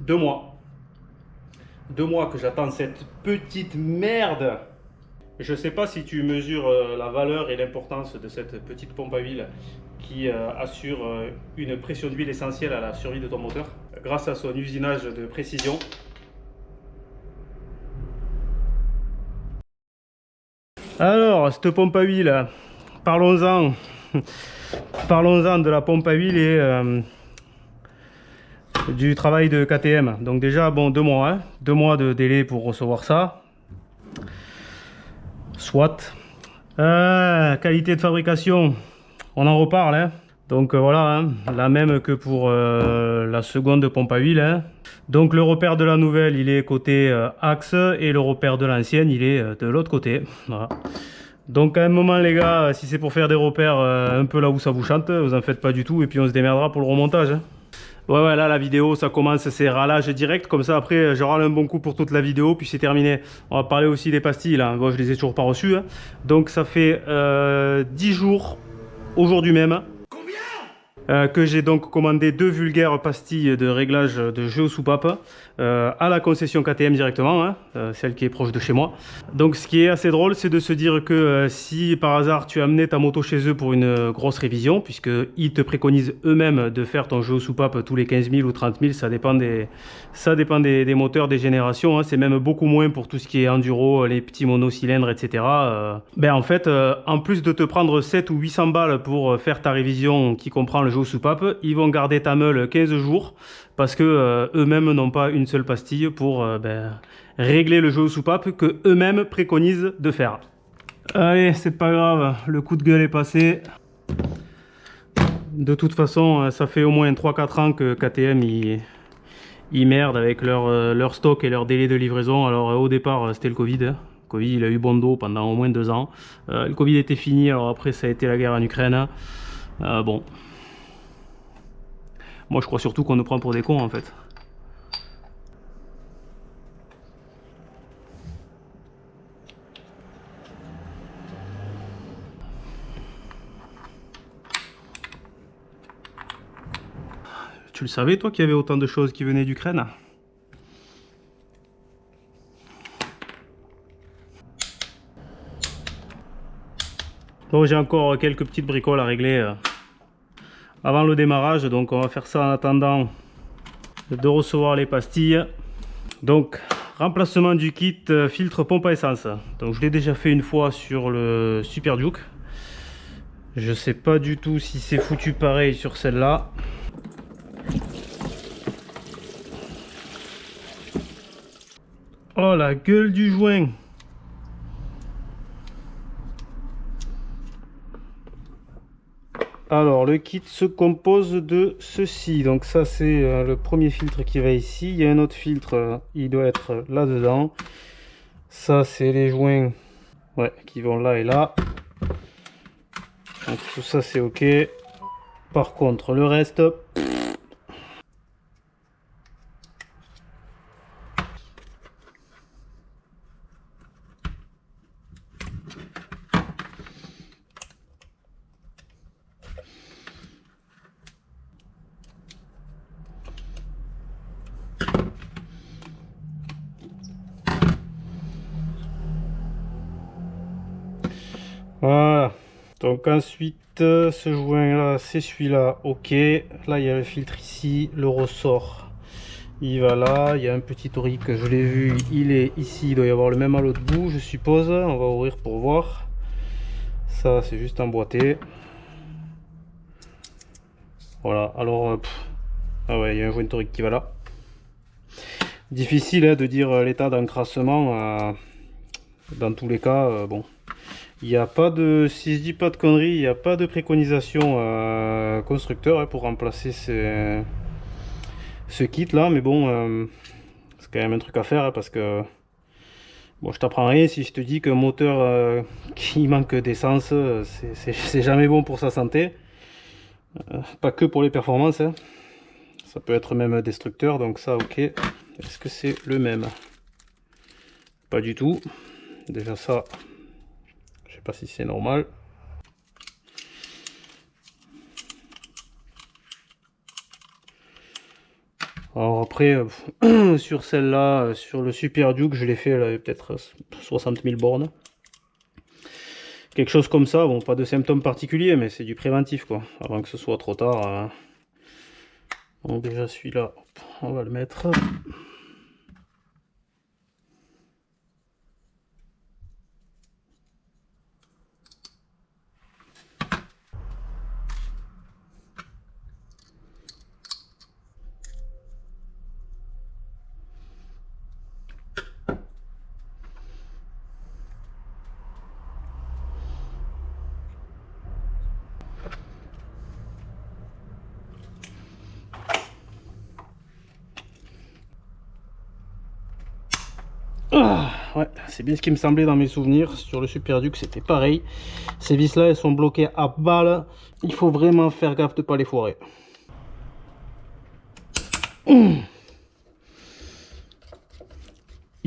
2 mois. 2 mois que j'attends cette petite merde. Je sais pas si tu mesures la valeur et l'importance de cette petite pompe à huile qui assure une pression d'huile essentielle à la survie de ton moteur grâce à son usinage de précision. Alors, cette pompe à huile, parlons-en. Parlons-en de la pompe à huile et du travail de KTM. Donc déjà, bon, 2 mois, hein, 2 mois de délai pour recevoir ça. Soit. Qualité de fabrication, on en reparle. Hein. Donc voilà, hein, la même que pour la seconde pompe à huile. Hein. Donc le repère de la nouvelle, il est côté axe et le repère de l'ancienne, il est de l'autre côté. Voilà. Donc à un moment les gars, si c'est pour faire des repères un peu là où ça vous chante, vous en faites pas du tout et puis on se démerdera pour le remontage. Hein. Ouais, là la vidéo ça commence, c'est ralage direct, comme ça après je râle un bon coup pour toute la vidéo, puis c'est terminé. On va parler aussi des pastilles là, bon, je les ai toujours pas reçues. Hein. Donc ça fait 10 jours, aujourd'hui même, que j'ai donc commandé 2 vulgaires pastilles de réglage de jeu aux soupapes à la concession KTM directement, hein, celle qui est proche de chez moi. Donc ce qui est assez drôle, c'est de se dire que si par hasard tu as amené ta moto chez eux pour une grosse révision, puisqu'ils te préconisent eux-mêmes de faire ton jeu aux soupapes tous les 15 000 ou 30 000, ça dépend des moteurs, des générations, hein. C'est même beaucoup moins pour tout ce qui est enduro, les petits monocylindres, etc. Ben en fait, en plus de te prendre 7 ou 800 balles pour faire ta révision qui comprend le jeu aux soupapes, ils vont garder ta meule 15 jours parce que eux-mêmes n'ont pas une seule pastille pour régler le jeu aux soupapes que eux-mêmes préconisent de faire. Allez, c'est pas grave, le coup de gueule est passé. De toute façon, ça fait au moins 3-4 ans que KTM ils merdent avec leur stock et leur délai de livraison. Alors au départ, c'était le Covid. Hein. Le Covid, il a eu bon dos pendant au moins 2 ans. Le Covid était fini, alors après ça a été la guerre en Ukraine. Bon. Moi je crois surtout qu'on nous prend pour des cons en fait. Tu le savais toi qu'il y avait autant de choses qui venaient d'Ukraine? Bon, j'ai encore quelques petites bricoles à régler avant le démarrage, donc on va faire ça en attendant de recevoir les pastilles. Donc remplacement du kit filtre pompe à essence. Donc je l'ai déjà fait une fois sur le Super Duke. Je sais pas du tout si c'est foutu pareil sur celle-là. Oh la gueule du joint! Alors le kit se compose de ceci. Donc ça c'est le premier filtre qui va ici. Il y a un autre filtre, il doit être là-dedans. Ça c'est les joints qui vont là et là. Donc tout ça c'est ok. Par contre le reste... Voilà. Donc ensuite ce joint là c'est celui-là, ok. Là il y a le filtre ici, le ressort il va là, il y a un petit toric, je l'ai vu, il est ici, il doit y avoir le même à l'autre bout je suppose. On va ouvrir pour voir. Ça c'est juste emboîté. Voilà, alors ah ouais, il y a un joint torique qui va là. Difficile hein, de dire l'état d'encrassement dans tous les cas. Bon, il n'y a pas de, si je dis pas de conneries, il n'y a pas de préconisation constructeur hein, pour remplacer ce kit là, mais bon, c'est quand même un truc à faire hein, parce que bon, je t'apprends rien si je te dis qu'un moteur qui manque d'essence, c'est jamais bon pour sa santé. Pas que pour les performances, hein. Ça peut être même destructeur, donc ça ok. Est-ce que c'est le même? Pas du tout. Déjà ça, je sais pas si c'est normal. Alors après, sur celle-là, sur le Super Duke, je l'ai fait peut-être 60 000 bornes. Quelque chose comme ça, bon, pas de symptômes particuliers, mais c'est du préventif, quoi. Avant que ce soit trop tard. Donc déjà celui-là, on va le mettre. Ah, ouais, c'est bien ce qui me semblait dans mes souvenirs. Sur le Super Duke, c'était pareil. Ces vis là, elles sont bloquées à balle. Il faut vraiment faire gaffe de ne pas les foirer. Il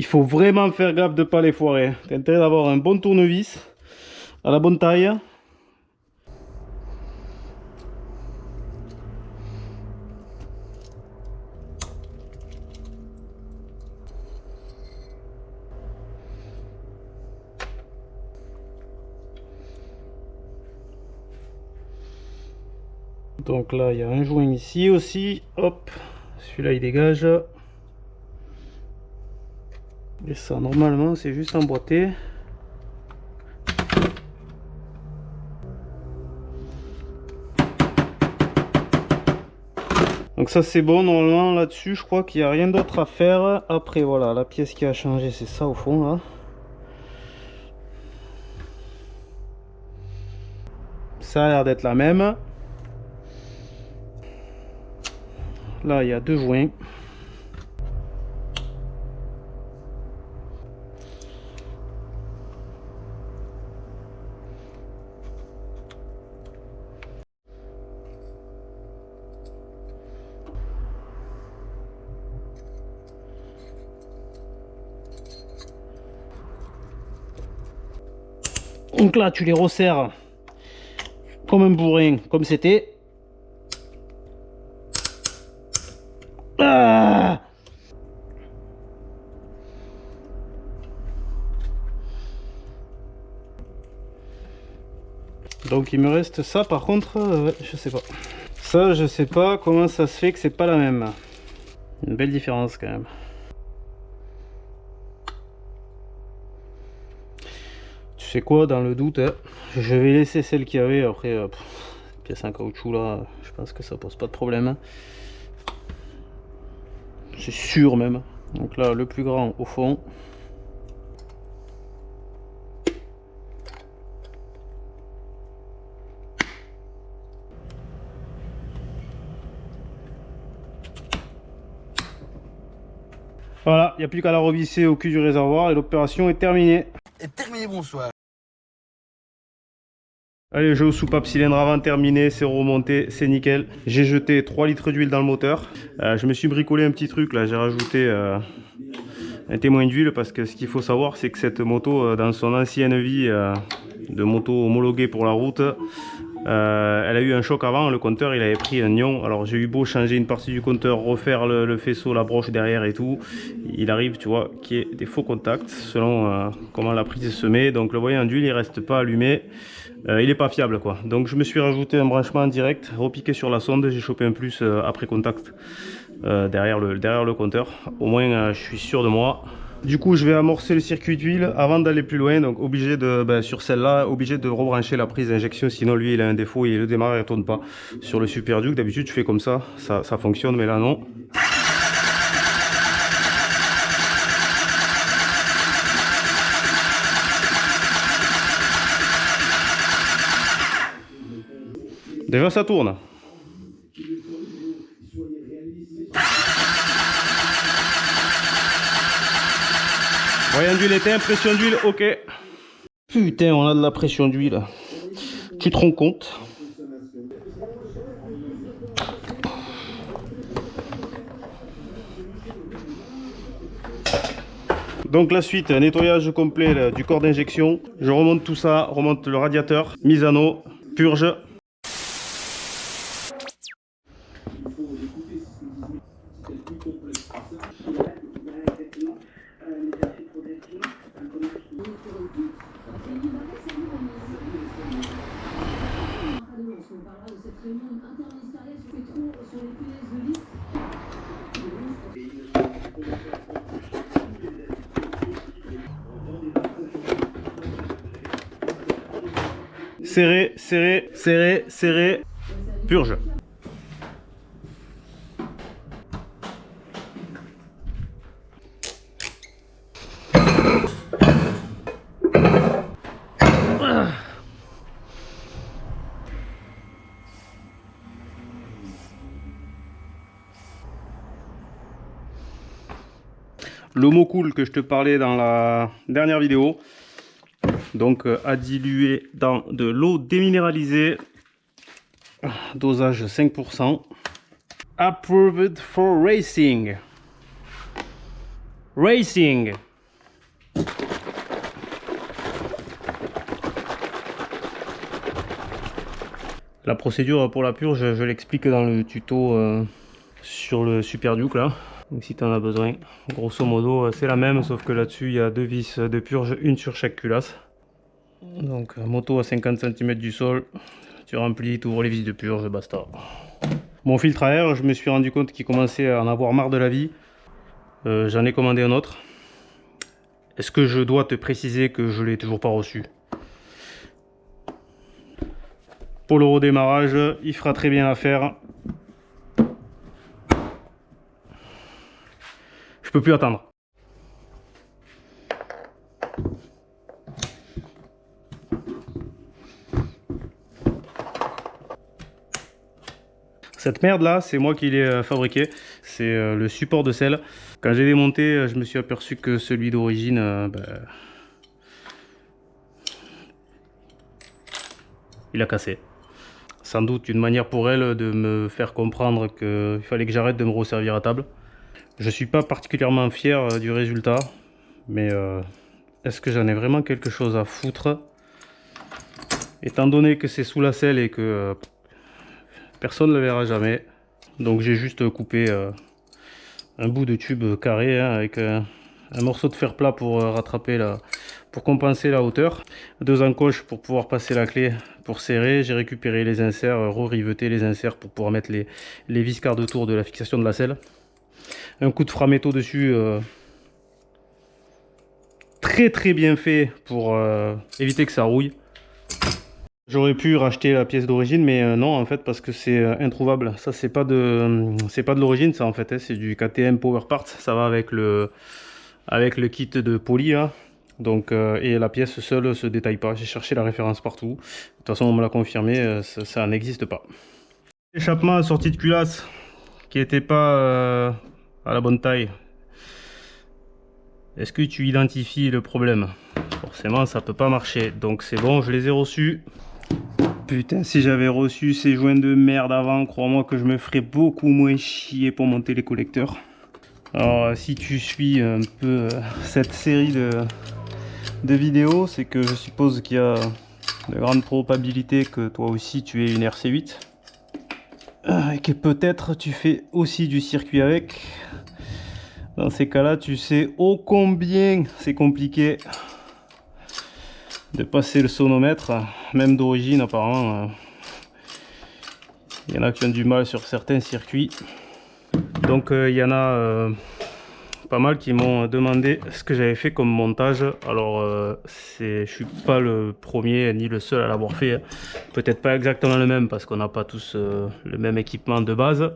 faut vraiment faire gaffe de ne pas les foirer. T'as intérêt d'avoir un bon tournevis à la bonne taille. Donc là, il y a un joint ici aussi. Hop, celui-là, il dégage. Et ça, normalement, c'est juste emboîté. Donc ça, c'est bon. Normalement, là-dessus, je crois qu'il n'y a rien d'autre à faire. Après, voilà, la pièce qui a changé, c'est ça au fond, là. Ça a l'air d'être la même. Là, il y a deux joints. Donc là, tu les resserres comme un bourrin, comme c'était. Ah! Donc il me reste ça, par contre, je sais pas. Ça, je sais pas comment ça se fait que c'est pas la même. Une belle différence quand même. Tu sais quoi, dans le doute, hein, je vais laisser celle qu'il y avait. Après, pièce en caoutchouc là, je pense que ça pose pas de problème. Hein. C'est sûr même. Donc là, le plus grand au fond. Voilà, il n'y a plus qu'à la revisser au cul du réservoir et l'opération est terminée. Bonsoir. Allez, jeu aux soupapes cylindre avant terminé, c'est remonté, c'est nickel. J'ai jeté 3 litres d'huile dans le moteur. Je me suis bricolé un petit truc là, j'ai rajouté un témoin d'huile parce que ce qu'il faut savoir, c'est que cette moto, dans son ancienne vie de moto homologuée pour la route, elle a eu un choc avant, le compteur il avait pris un nion. Alors j'ai eu beau changer une partie du compteur, refaire le faisceau, la broche derrière et tout, il arrive, tu vois, qu'il y ait des faux contacts selon comment la prise se met. Donc le voyant d'huile il reste pas allumé, il n'est pas fiable quoi. Donc je me suis rajouté un branchement en direct, repiqué sur la sonde, j'ai chopé un plus après contact derrière le compteur. Au moins je suis sûr de moi. Du coup, je vais amorcer le circuit d'huile avant d'aller plus loin. Donc, obligé de, sur celle-là, obligé de rebrancher la prise d'injection. Sinon, lui, il a un défaut et le démarreur ne tourne pas. Sur le Super Duke, d'habitude, tu fais comme ça, ça fonctionne, mais là, non. Déjà, ça tourne. Voyant d'huile éteint, pression d'huile, ok. Putain, on a de la pression d'huile. Tu te rends compte? Donc la suite, nettoyage complet là, du corps d'injection. Je remonte tout ça, remonte le radiateur, mise en eau, purge. serré, serré, serré, serré. Purge. Le mot cool que je te parlais dans la dernière vidéo, donc à diluer dans de l'eau déminéralisée, dosage 5%, approved for racing. Racing. La procédure pour la purge, je l'explique dans le tuto sur le Super Duke là. Donc si tu en as besoin, grosso modo c'est la même, sauf que là-dessus il y a 2 vis de purge, une sur chaque culasse. Donc moto à 50 cm du sol, tu remplis, tu ouvres les vis de purge, basta. Mon filtre à air, je me suis rendu compte qu'il commençait à en avoir marre de la vie. J'en ai commandé un autre. Est-ce que je dois te préciser que je l'ai toujours pas reçu? Pour le redémarrage, il fera très bien l'affaire. Je peux plus attendre. Cette merde là, c'est moi qui l'ai fabriqué. C'est le support de selle. Quand j'ai démonté, je me suis aperçu que celui d'origine, il a cassé. Sans doute une manière pour elle de me faire comprendre qu'il fallait que j'arrête de me resservir à table. Je suis pas particulièrement fier du résultat, mais est-ce que j'en ai vraiment quelque chose à foutre? Étant donné que c'est sous la selle et que personne ne le verra jamais. Donc j'ai juste coupé un bout de tube carré hein, avec un morceau de fer plat pour rattraper pour compenser la hauteur. 2 encoches pour pouvoir passer la clé pour serrer. J'ai récupéré les inserts, re-riveté les inserts pour pouvoir mettre les vis quart de tour de la fixation de la selle. Un coup de framéto dessus, très bien fait pour éviter que ça rouille. J'aurais pu racheter la pièce d'origine, mais non en fait parce que c'est introuvable. Ça c'est pas de l'origine, ça en fait, hein, c'est du KTM Power Parts. Ça va avec le kit de poli là. Donc et la pièce seule se détaille pas. J'ai cherché la référence partout. De toute façon on me l'a confirmé, ça n'existe pas. Échappement à sortie de culasse qui n'était pas à la bonne taille. Est-ce que tu identifies le problème? Forcément ça peut pas marcher. Donc c'est bon, je les ai reçus. Putain, si j'avais reçu ces joints de merde avant, crois-moi que je me ferais beaucoup moins chier pour monter les collecteurs. Alors si tu suis un peu cette série de vidéos, c'est que je suppose qu'il y a de grandes probabilités que toi aussi tu aies une RC8. Et que peut-être tu fais aussi du circuit avec. Dans ces cas-là, tu sais ô combien c'est compliqué de passer le sonomètre, même d'origine apparemment. Il y en a qui ont du mal sur certains circuits. Donc il y en a pas mal qui m'ont demandé ce que j'avais fait comme montage. Alors je suis pas le premier ni le seul à l'avoir fait, hein. Peut-être pas exactement le même parce qu'on n'a pas tous le même équipement de base.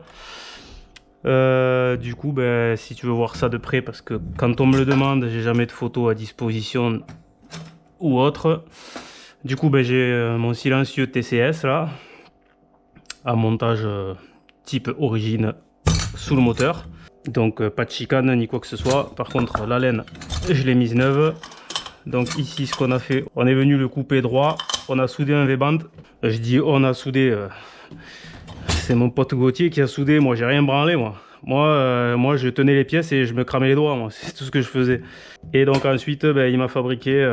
Du coup si tu veux voir ça de près, parce que quand on me le demande, j'ai jamais de photos à disposition ou autre. Du coup j'ai mon silencieux TCS là, à montage type origine sous le moteur. Donc pas de chicane ni quoi que ce soit. Par contre la laine je l'ai mise neuve. Donc ici ce qu'on a fait, on est venu le couper droit, on a soudé un V-band. Je dis on a soudé, c'est mon pote Gauthier qui a soudé, moi j'ai rien branlé moi. Moi je tenais les pièces et je me cramais les doigts, moi c'est tout ce que je faisais. Et donc ensuite il m'a fabriqué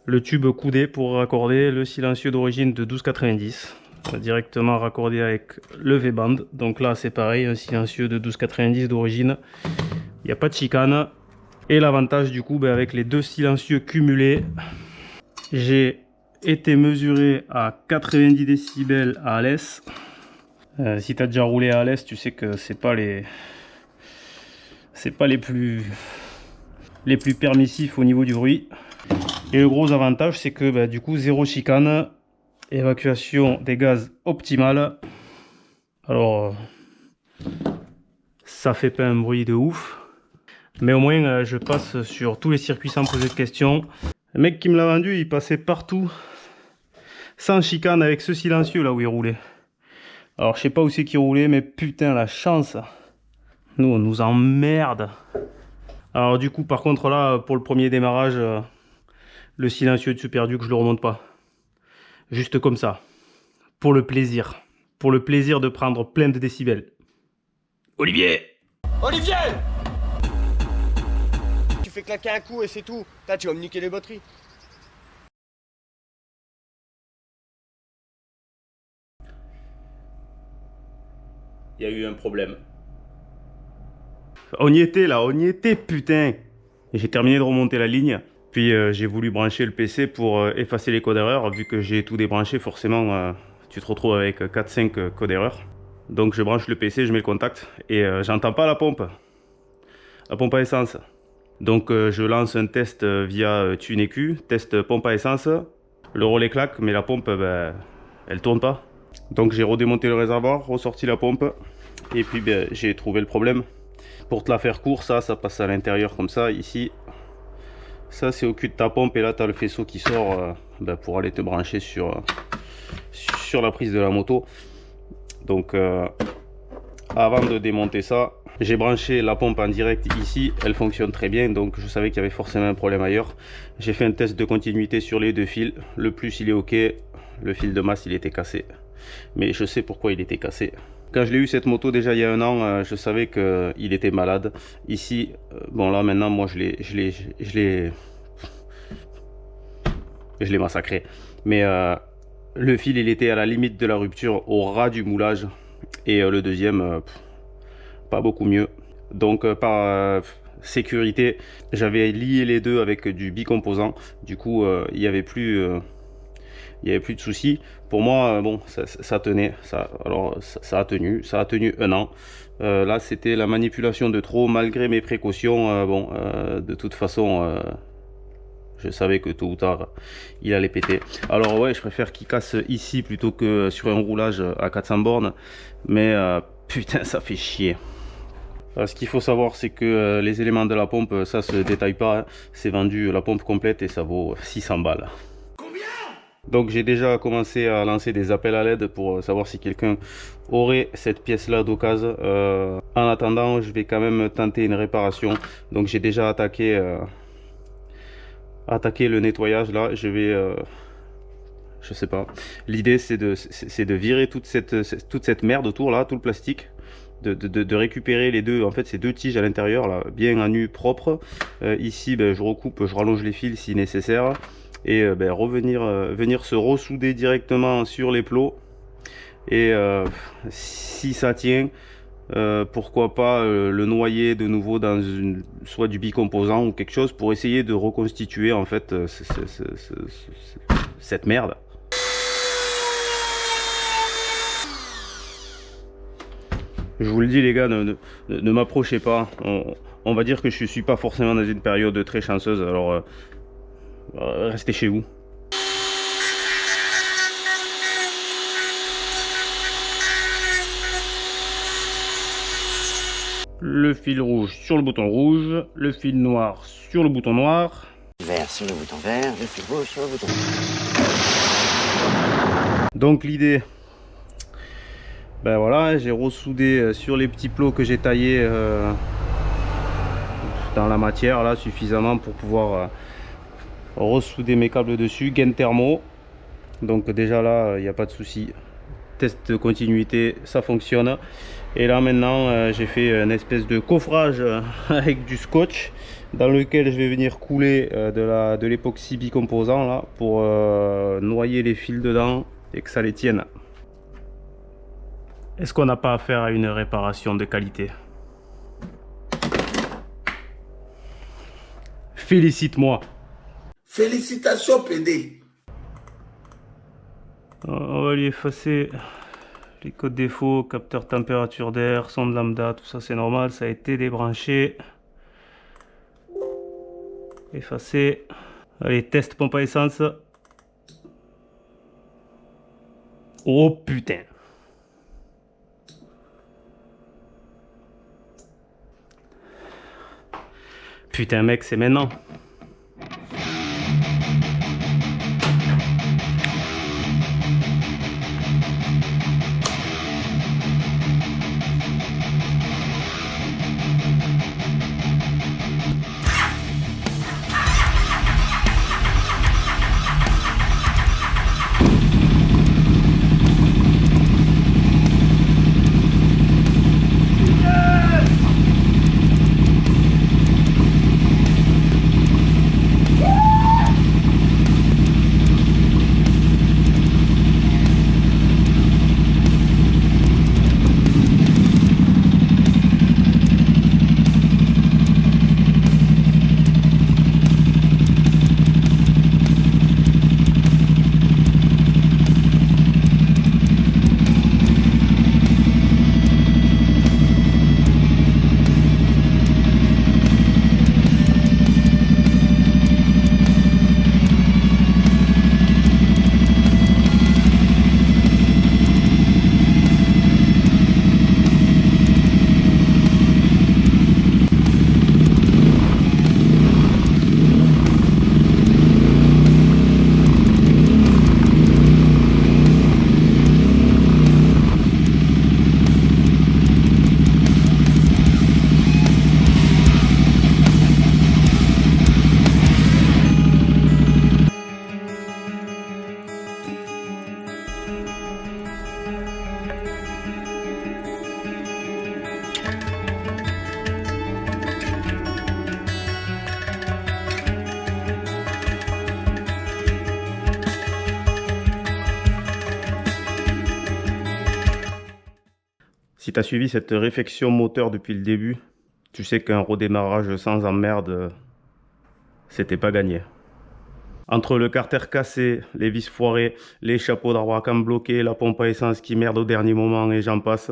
le tube coudé pour raccorder le silencieux d'origine de 1290. Directement raccordé avec le V-band. Donc là c'est pareil, un silencieux de 1290 d'origine, il n'y a pas de chicane. Et l'avantage du coup avec les 2 silencieux cumulés, j'ai été mesuré à 90 décibels à Alès. Si tu as déjà roulé à Alès, tu sais que c'est pas les plus permissifs au niveau du bruit. Et le gros avantage, c'est que bah, du coup, zéro chicane, évacuation des gaz optimale. Alors, ça fait pas un bruit de ouf, mais au moins je passe sur tous les circuits sans poser de questions. Le mec qui me l'a vendu, il passait partout sans chicane avec ce silencieux là où il roulait. Alors je sais pas où c'est qu'il roulait, mais putain la chance. Nous on nous emmerde. Alors du coup par contre là pour le premier démarrage, le silencieux de Super Duke je le remonte pas. Juste comme ça. Pour le plaisir. Pour le plaisir de prendre plein de décibels. Olivier! Olivier! Tu fais claquer un coup et c'est tout. Là, tu vas me niquer les batteries. Il y a eu un problème. On y était là, on y était putain! Et j'ai terminé de remonter la ligne. Puis j'ai voulu brancher le PC pour effacer les codes erreurs. Vu que j'ai tout débranché, forcément tu te retrouves avec 4-5 codes erreurs. Donc je branche le PC, je mets le contact et j'entends pas la pompe à essence. Donc je lance un test via TuneEQ, test pompe à essence. Le relais claque, mais la pompe, ben, elle tourne pas. Donc j'ai redémonté le réservoir, ressorti la pompe, et puis ben, j'ai trouvé le problème. Pour te la faire court, ça passe à l'intérieur comme ça, ici. Ça c'est au cul de ta pompe, et là tu as le faisceau qui sort ben, pour aller te brancher sur la prise de la moto. Donc avant de démonter ça, j'ai branché la pompe en direct ici, elle fonctionne très bien, donc je savais qu'il y avait forcément un problème ailleurs. J'ai fait un test de continuité sur les deux fils, le plus il est ok, le fil de masse il était cassé. Mais je sais pourquoi il était cassé. Quand je l'ai eu cette moto déjà il y a un an, je savais qu'il était malade. Ici, bon là maintenant moi je l'ai massacré. Mais le fil il était à la limite de la rupture, au ras du moulage. Et le deuxième, pas beaucoup mieux. Donc par sécurité, j'avais lié les deux avec du bicomposant. Du coup, il n'y avait plus de soucis. Pour moi, bon, ça tenait. Alors, ça a tenu un an. Là, c'était la manipulation de trop, malgré mes précautions. Bon, de toute façon, je savais que tôt ou tard, il allait péter. Alors ouais, je préfère qu'il casse ici plutôt que sur un roulage à 400 bornes. Mais putain, ça fait chier. Ce qu'il faut savoir, c'est que les éléments de la pompe, ça se détaille pas. Hein. C'est vendu la pompe complète et ça vaut 600 balles. Combien? Donc j'ai déjà commencé à lancer des appels à l'aide pour savoir si quelqu'un aurait cette pièce-là d'occasion. En attendant, je vais quand même tenter une réparation. Donc j'ai déjà attaqué le nettoyage là. Je vais... je sais pas. L'idée c'est de virer toute cette merde autour là, tout le plastique. De récupérer les deux, en fait ces deux tiges à l'intérieur là, bien à nu propre. Ici ben, je recoupe, je rallonge les fils si nécessaire. Et ben, venir se ressouder directement sur les plots. Et si ça tient, pourquoi pas le noyer de nouveau dans soit du bicomposant ou quelque chose pour essayer de reconstituer en fait cette merde. Je vous le dis les gars, ne m'approchez pas. On va dire que je suis pas forcément dans une période très chanceuse, alors restez chez vous. Le fil rouge sur le bouton rouge, le fil noir sur le bouton noir. Vert sur le bouton vert, le fil rouge sur le bouton. Donc l'idée, ben voilà, j'ai ressoudé sur les petits plots que j'ai taillés dans la matière là suffisamment pour pouvoir ressouder mes câbles dessus. Gain thermo, donc déjà là il n'y a pas de souci. Test de continuité, ça fonctionne. Et là maintenant j'ai fait une espèce de coffrage avec du scotch dans lequel je vais venir couler de l'époxy bicomposant là pour noyer les fils dedans et que ça les tienne. Est-ce qu'on n'a pas affaire à une réparation de qualité? Félicite-moi. Félicitations, PD. On va lui effacer les codes défauts, capteur température d'air, sonde lambda, tout ça c'est normal, ça a été débranché. Effacer. Allez, test pompe à essence. Oh putain. Putain mec, c'est maintenant. Si tu as suivi cette réflexion moteur depuis le début, tu sais qu'un redémarrage sans emmerde, c'était pas gagné. Entre le carter cassé, les vis foirées, les chapeaux d'arbre à camme bloqués, la pompe à essence qui merde au dernier moment et j'en passe,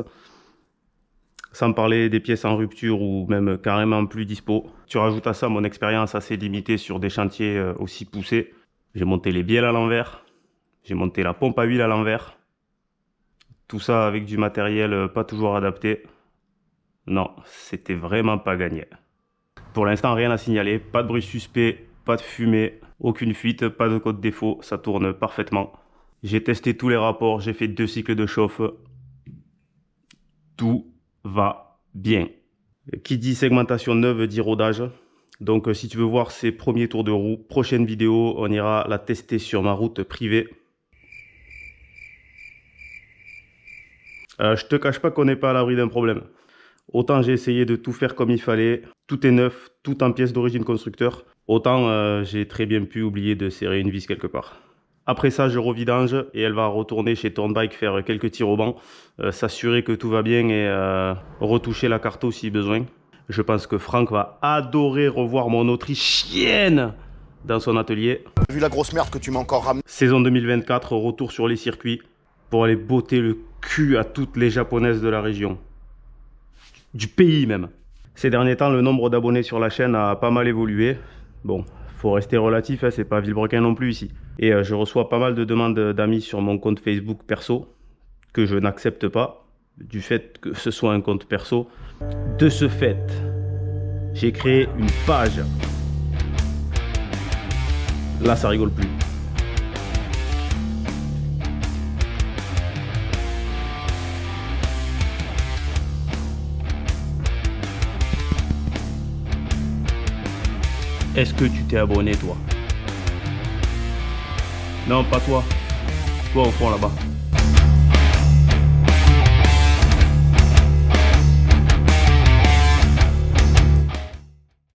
sans parler des pièces en rupture ou même carrément plus dispo. Tu rajoutes à ça mon expérience assez limitée sur des chantiers aussi poussés. J'ai monté les bielles à l'envers, j'ai monté la pompe à huile à l'envers. Tout ça avec du matériel pas toujours adapté. Non, c'était vraiment pas gagné. Pour l'instant, rien à signaler, pas de bruit suspect, pas de fumée, aucune fuite, pas de code défaut, ça tourne parfaitement. J'ai testé tous les rapports, j'ai fait 2 cycles de chauffe. Tout va bien. Qui dit segmentation neuve dit rodage. Donc si tu veux voir ces premiers tours de roue, prochaine vidéo, on ira la tester sur ma route privée. Je te cache pas qu'on n'est pas à l'abri d'un problème. Autant j'ai essayé de tout faire comme il fallait, tout est neuf, tout en pièces d'origine constructeur. Autant j'ai très bien pu oublier de serrer une vis quelque part. Après ça, je revidange et elle va retourner chez Turnbike faire quelques tirs au banc, s'assurer que tout va bien et retoucher la carto si besoin. Je pense que Franck va adorer revoir mon Autrichienne dans son atelier. Vu la grosse merde que tu m'as encore ramené. Saison 2024, retour sur les circuits pour aller botter le cul à toutes les japonaises de la région. Du pays même. Ces derniers temps, le nombre d'abonnés sur la chaîne a pas mal évolué. Bon, faut rester relatif, hein, c'est pas Villebrequin non plus ici. Et je reçois pas mal de demandes d'amis sur mon compte Facebook perso, que je n'accepte pas, du fait que ce soit un compte perso. De ce fait, j'ai créé une page. Là, ça rigole plus. Est-ce que tu t'es abonné, toi? Non, pas toi. Toi au fond là-bas.